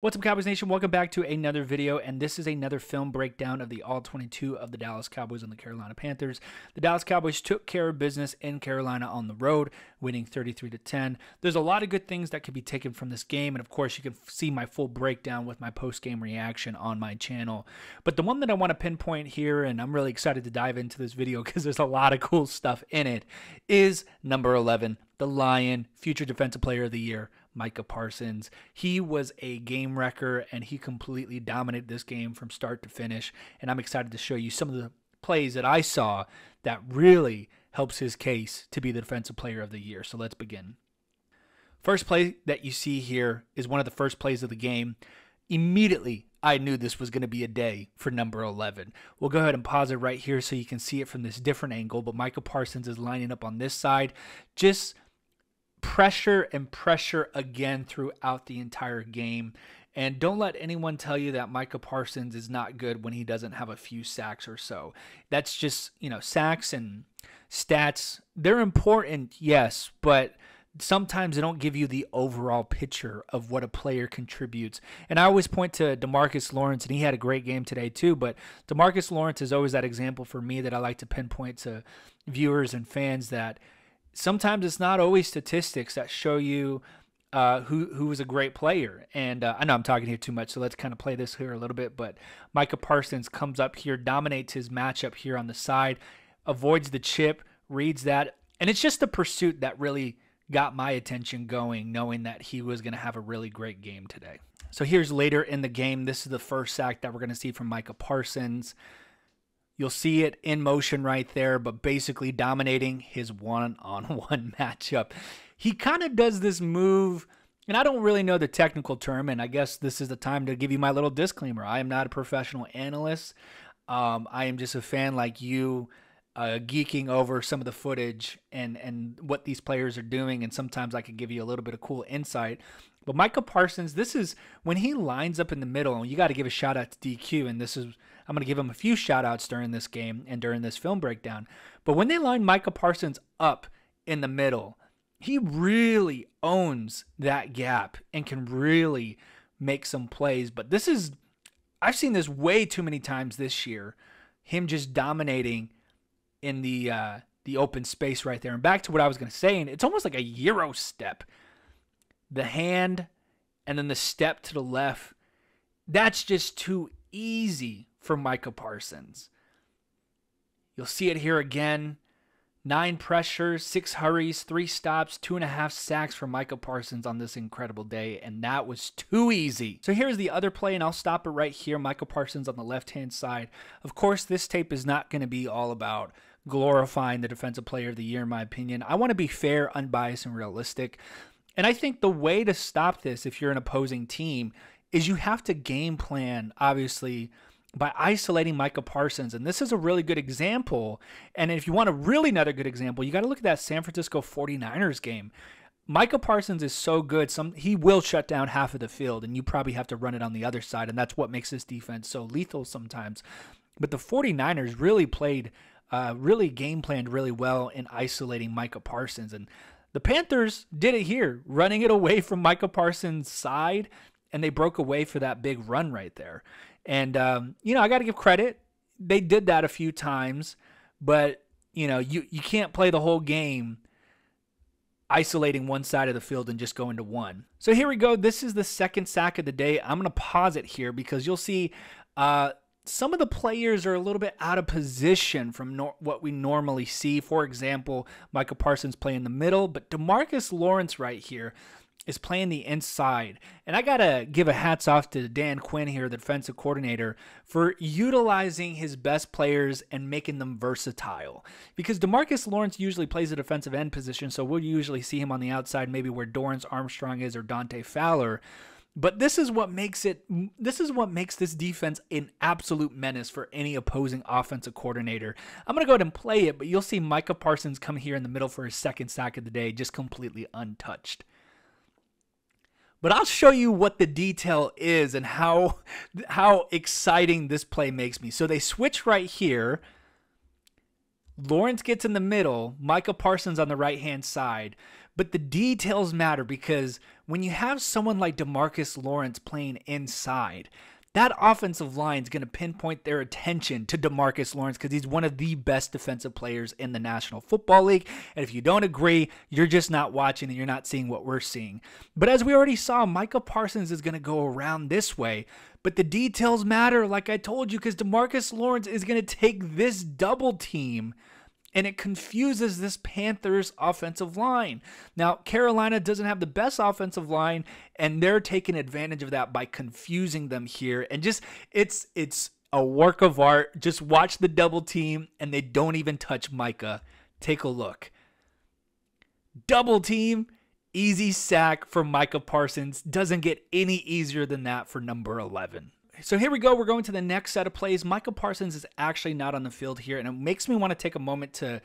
What's up, Cowboys Nation? Welcome back to another video, and this is another film breakdown of the All-22 of the Dallas Cowboys and the Carolina Panthers. The Dallas Cowboys took care of business in Carolina on the road, winning 33-10. There's a lot of good things that could be taken from this game, and of course, you can see my full breakdown with my post-game reaction on my channel. But the one that I want to pinpoint here, and I'm really excited to dive into this video because there's a lot of cool stuff in it, is number 11, the Lion, future Defensive Player of the Year, Micah Parsons. He was a game wrecker, and he completely dominated this game from start to finish. And I'm excited to show you some of the plays that I saw that really helps his case to be the Defensive Player of the Year. So let's begin. First play that you see here is one of the first plays of the game. Immediately, I knew this was going to be a day for number 11. We'll go ahead and pause it right here so you can see it from this different angle. But Micah Parsons is lining up on this side. Just pressure and pressure again throughout the entire game. And don't let anyone tell you that Micah Parsons is not good when he doesn't have a few sacks or so. That's just, sacks and stats, they're important, yes, but sometimes they don't give you the overall picture of what a player contributes. And I always point to DeMarcus Lawrence, and he had a great game today too, but DeMarcus Lawrence is always that example for me that I like to pinpoint to viewers and fans that sometimes it's not always statistics that show you who is a great player. And I know I'm talking here too much, so let's kind of play this here a little bit. But Micah Parsons comes up here, dominates his matchup here on the side, avoids the chip, reads that. And it's just the pursuit that really got my attention going, knowing that he was going to have a really great game today. So here's later in the game. This is the first sack that we're going to see from Micah Parsons. You'll see it in motion right there, but basically dominating his one-on-one matchup. He kind of does this move, and I don't really know the technical term, and I guess this is the time to give you my little disclaimer. I am not a professional analyst. I am just a fan like you, geeking over some of the footage and what these players are doing, and sometimes I can give you a little bit of cool insight. But Micah Parsons, this is when he lines up in the middle, and you got to give a shout out to DQ, and I'm going to give him a few shout outs during this game and during this film breakdown. But when they line Micah Parsons up in the middle, he really owns that gap and can really make some plays. But I've seen this way too many times this year, him just dominating in the open space right there. And back to what I was going to say, and it's almost like a Euro step. The hand and then the step to the left, that's just too easy for Micah Parsons. You'll see it here again. 9 pressures, 6 hurries, 3 stops, 2.5 sacks for Micah Parsons on this incredible day, and that was too easy. So here's the other play, and I'll stop it right here. Micah Parsons on the left-hand side. Of course, this tape is not going to be all about glorifying the Defensive Player of the Year, in my opinion. I want to be fair, unbiased, and realistic. And I think the way to stop this, if you're an opposing team, is you have to game plan, obviously, by isolating Micah Parsons. And this is a really good example. And if you want a really another good example, you got to look at that San Francisco 49ers game. Micah Parsons is so good, he will shut down half of the field, and you probably have to run it on the other side. And that's what makes this defense so lethal sometimes. But the 49ers really really game planned really well in isolating Micah Parsons. And the Panthers did it here, running it away from Micah Parsons' side, and they broke away for that big run right there. And, I got to give credit. They did that a few times, but, you can't play the whole game isolating one side of the field and just go into one. So here we go. This is the second sack of the day. I'm going to pause it here because you'll see some of the players are a little bit out of position from what we normally see. For example, Micah Parsons playing the middle, but DeMarcus Lawrence right here is playing the inside. And I got to give a hats off to Dan Quinn here, the defensive coordinator, for utilizing his best players and making them versatile. Because DeMarcus Lawrence usually plays a defensive end position, so we'll usually see him on the outside, maybe where Dorrance Armstrong is or Dante Fowler. But this is what makes this defense an absolute menace for any opposing offensive coordinator. I'm going to go ahead and play it, but you'll see Micah Parsons come here in the middle for his second sack of the day, just completely untouched. But I'll show you what the detail is and how exciting this play makes me. So they switch right here. Lawrence gets in the middle, Micah Parsons on the right-hand side. But the details matter, because when you have someone like DeMarcus Lawrence playing inside, that offensive line is going to pinpoint their attention to DeMarcus Lawrence because he's one of the best defensive players in the National Football League. And if you don't agree, you're just not watching and you're not seeing what we're seeing. But as we already saw, Micah Parsons is going to go around this way. But the details matter, like I told you, because DeMarcus Lawrence is going to take this double team, and it confuses this Panthers offensive line. Now, Carolina doesn't have the best offensive line, and they're taking advantage of that by confusing them here. And just, it's a work of art. Just watch the double team, and they don't even touch Micah. Take a look. Double team, easy sack for Micah Parsons. Doesn't get any easier than that for number 11. So here we go. We're going to the next set of plays. Micah Parsons is actually not on the field here, and it makes me want to take a moment to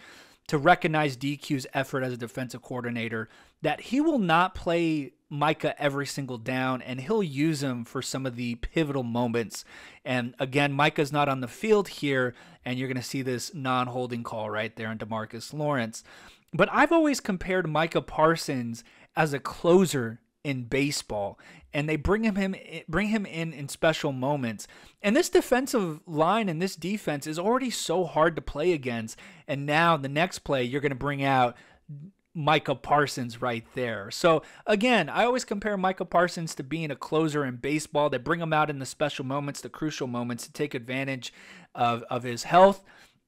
recognize DQ's effort as a defensive coordinator, that he will not play Micah every single down, and he'll use him for some of the pivotal moments. And again, Micah's not on the field here, and you're going to see this non-holding call right there on DeMarcus Lawrence. But I've always compared Micah Parsons as a closer in baseball, and they bring him in special moments. And this defensive line and this defense is already so hard to play against, and now the next play you're going to bring out Micah Parsons right there. So again, I always compare Micah Parsons to being a closer in baseball. They bring him out in the special moments, the crucial moments, to take advantage of his health,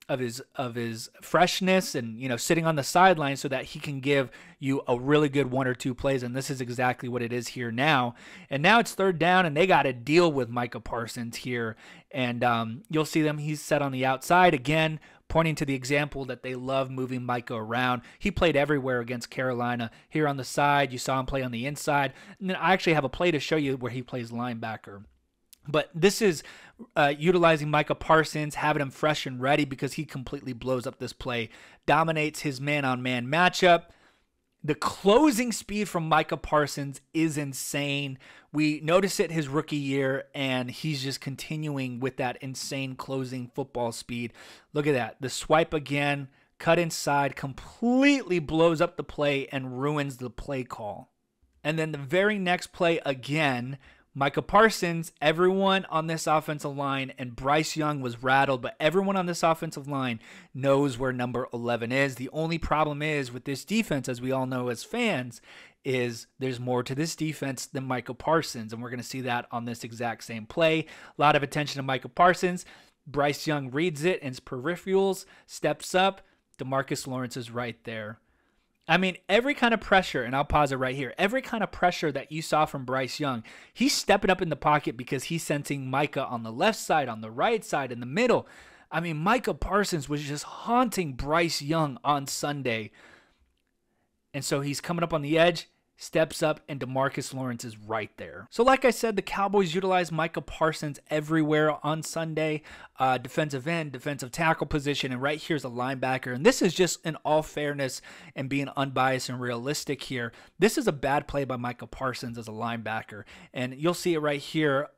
of his freshness, and sitting on the sideline so that he can give you a really good 1 or 2 plays. And this is exactly what it is here now. And now it's third down, and they got to deal with Micah Parsons here. And you'll see them. He's set on the outside again, pointing to the example that they love moving Micah around. He played everywhere against Carolina. Here on the side, you saw him play on the inside. And then I actually have a play to show you where he plays linebacker. But this is utilizing Micah Parsons, having him fresh and ready, because he completely blows up this play, dominates his man-on-man matchup. The closing speed from Micah Parsons is insane. We notice it his rookie year, and he's just continuing with that insane closing football speed. Look at that. The swipe again, cut inside, completely blows up the play and ruins the play call. And then the very next play again, Micah Parsons, everyone on this offensive line, and Bryce Young was rattled, but everyone on this offensive line knows where number 11 is. The only problem is with this defense, as we all know as fans, is there's more to this defense than Micah Parsons, and we're going to see that on this exact same play. A lot of attention to Micah Parsons. Bryce Young reads it in his peripherals, steps up. DeMarcus Lawrence is right there. I mean, every kind of pressure, and I'll pause it right here, every kind of pressure that you saw from Bryce Young, he's stepping up in the pocket because he's sensing Micah on the left side, on the right side, in the middle. I mean, Micah Parsons was just haunting Bryce Young on Sunday. And so he's coming up on the edge, steps up, and DeMarcus Lawrence is right there. So like I said, the Cowboys utilize Micah Parsons everywhere on Sunday. Defensive end, defensive tackle position, and right here's a linebacker. And this is just in all fairness and being unbiased and realistic here. This is a bad play by Micah Parsons as a linebacker. And you'll see it right here.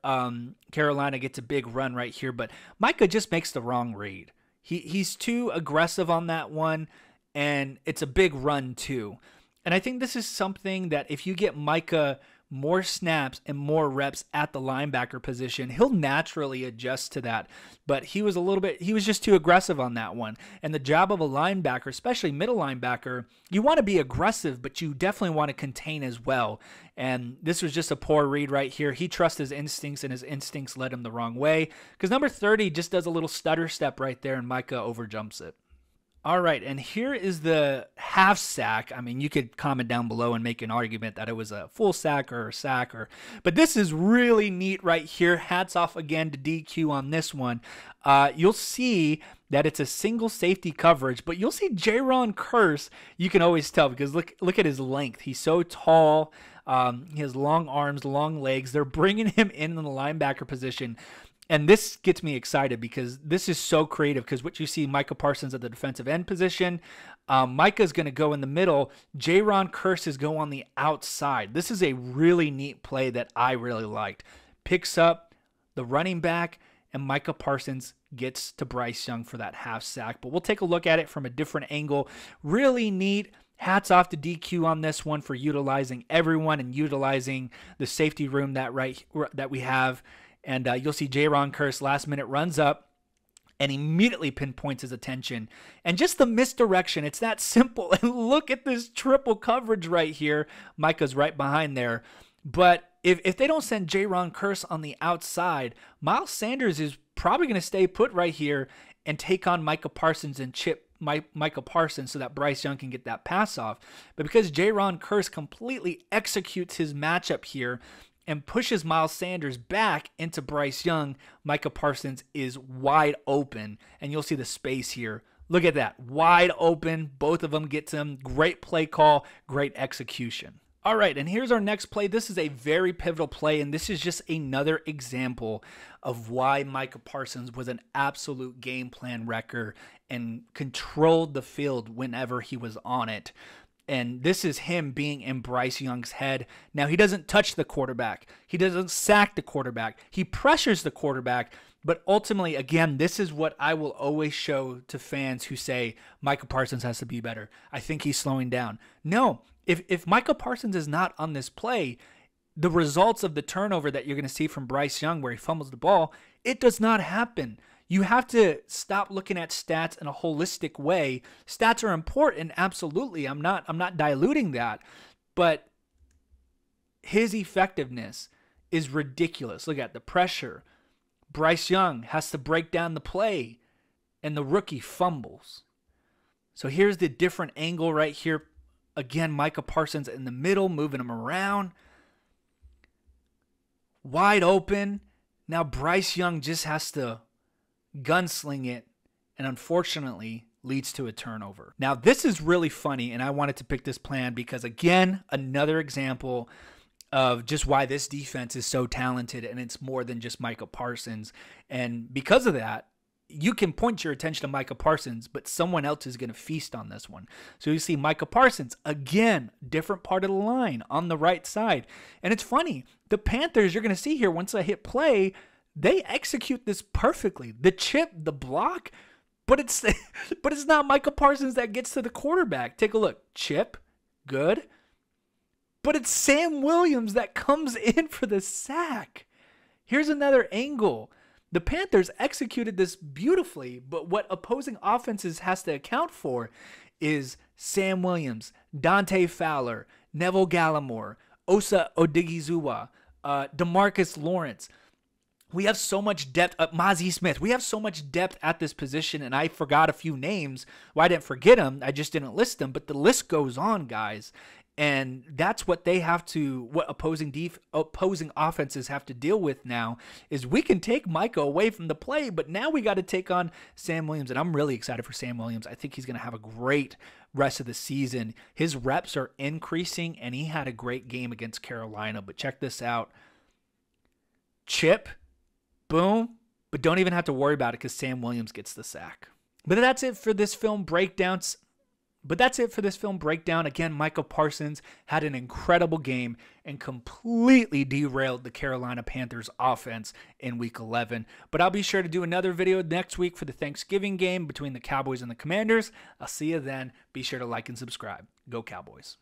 Carolina gets a big run right here, but Micah just makes the wrong read. He's too aggressive on that one, and it's a big run too. And I think this is something that if you get Micah more snaps and more reps at the linebacker position, he'll naturally adjust to that. But he was just too aggressive on that one. And the job of a linebacker, especially middle linebacker, you want to be aggressive, but you definitely want to contain as well. And this was just a poor read right here. He trusts his instincts, and his instincts led him the wrong way, because number 30 just does a little stutter step right there, and Micah overjumps it. All right, and here is the half sack. I mean, you could comment down below and make an argument that it was a full sack or a sack, but this is really neat right here. Hats off again to DQ on this one. You'll see that it's a single safety coverage, but you'll see Jaron Kearse. You can always tell because look at his length. He's so tall. He has long arms, long legs. They're bringing him in the linebacker position. And this gets me excited because this is so creative, because what you see Micah Parsons at the defensive end position, Micah's going to go in the middle. Jaron Kearse is go on the outside. This is a really neat play that I really liked. Picks up the running back, and Micah Parsons gets to Bryce Young for that half sack. But we'll take a look at it from a different angle. Really neat. Hats off to DQ on this one for utilizing everyone and utilizing the safety room that we have. And you'll see Jaron Kearse last minute runs up and immediately pinpoints his attention. And just the misdirection, it's that simple. And look at this triple coverage right here. Micah's right behind there. But if they don't send Jaron Kearse on the outside, Miles Sanders is probably going to stay put right here and take on Micah Parsons and chip Micah Parsons so that Bryce Young can get that pass off. But because Jaron Kearse completely executes his matchup here and pushes Miles Sanders back into Bryce Young, Micah Parsons is wide open. And you'll see the space here. Look at that. Wide open. Both of them get to him. Great play call. Great execution. All right, and here's our next play. This is a very pivotal play, and this is just another example of why Micah Parsons was an absolute game plan wrecker and controlled the field whenever he was on it. And this is him being in Bryce Young's head. Now, he doesn't touch the quarterback. He doesn't sack the quarterback. He pressures the quarterback. But ultimately, again, this is what I will always show to fans who say Micah Parsons has to be better. I think he's slowing down. No, if Micah Parsons is not on this play, the results of the turnover that you're going to see from Bryce Young where he fumbles the ball, it does not happen. You have to stop looking at stats in a holistic way. Stats are important, absolutely. I'm not diluting that, but his effectiveness is ridiculous. Look at the pressure. Bryce Young has to break down the play, and the rookie fumbles. So here's the different angle right here. Again, Micah Parsons in the middle, moving him around. Wide open. Now Bryce Young just has to gunsling it, and unfortunately leads to a turnover. Now this is really funny, and I wanted to pick this plan because, again, another example of just why this defense is so talented, and it's more than just Micah Parsons. And because of that, you can point your attention to Micah Parsons, but someone else is going to feast on this one. So you see Micah Parsons, again, different part of the line on the right side. And it's funny, the Panthers, you're going to see here, once I hit play, they execute this perfectly. The chip, the block, but it's not Micah Parsons that gets to the quarterback. Take a look. Chip, good. But it's Sam Williams that comes in for the sack. Here's another angle. The Panthers executed this beautifully, but what opposing offenses has to account for is Sam Williams, Dante Fowler, Neville Gallimore, Osa Odigizua, DeMarcus Lawrence. We have so much depth. Mozzie Smith. We have so much depth at this position, and I forgot a few names. Well, I didn't forget them. I just didn't list them, but the list goes on, guys. And that's what they have to, what opposing offenses have to deal with now, is we can take Micah away from the play, but now we got to take on Sam Williams. And I'm really excited for Sam Williams. I think he's going to have a great rest of the season. His reps are increasing, and he had a great game against Carolina. But check this out. Chip, boom, but don't even have to worry about it because Sam Williams gets the sack. But that's it for this film breakdown. Again, Micah Parsons had an incredible game and completely derailed the Carolina Panthers offense in Week 11. But I'll be sure to do another video next week for the Thanksgiving game between the Cowboys and the Commanders. I'll see you then. Be sure to like and subscribe. Go Cowboys.